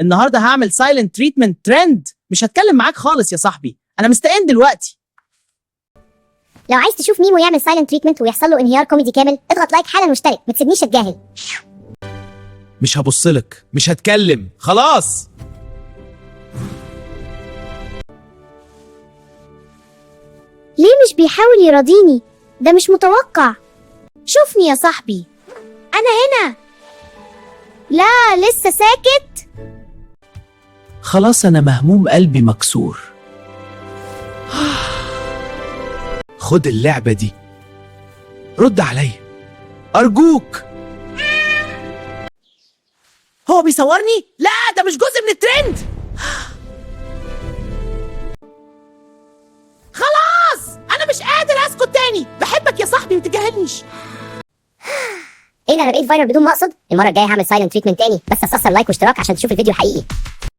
النهارده هعمل سايلنت تريتمنت ترند، مش هتكلم معاك خالص يا صاحبي، انا مستقين دلوقتي. لو عايز تشوف ميمو يعمل سايلنت تريتمنت ويحصل له انهيار كوميدي كامل، اضغط لايك حالا واشترك، ما تسيبنيش اتجاهل. مش هبصلك، مش هتكلم، خلاص. ليه مش بيحاول يراضيني؟ ده مش متوقع. شوفني يا صاحبي، انا هنا. لا لسه ساكت. خلاص انا مهموم، قلبي مكسور. خد اللعبة دي، رد عليا ارجوك. هو بيصورني؟ لا ده مش جزء من الترند. خلاص انا مش قادر اسكت تاني، بحبك يا صاحبي متجاهلنيش. ايه ده، انا بقيت فايرال بدون ما اقصد. المره الجايه هعمل سايلنت تريتمنت تاني، بس استخسر لايك واشتراك عشان تشوف الفيديو حقيقي.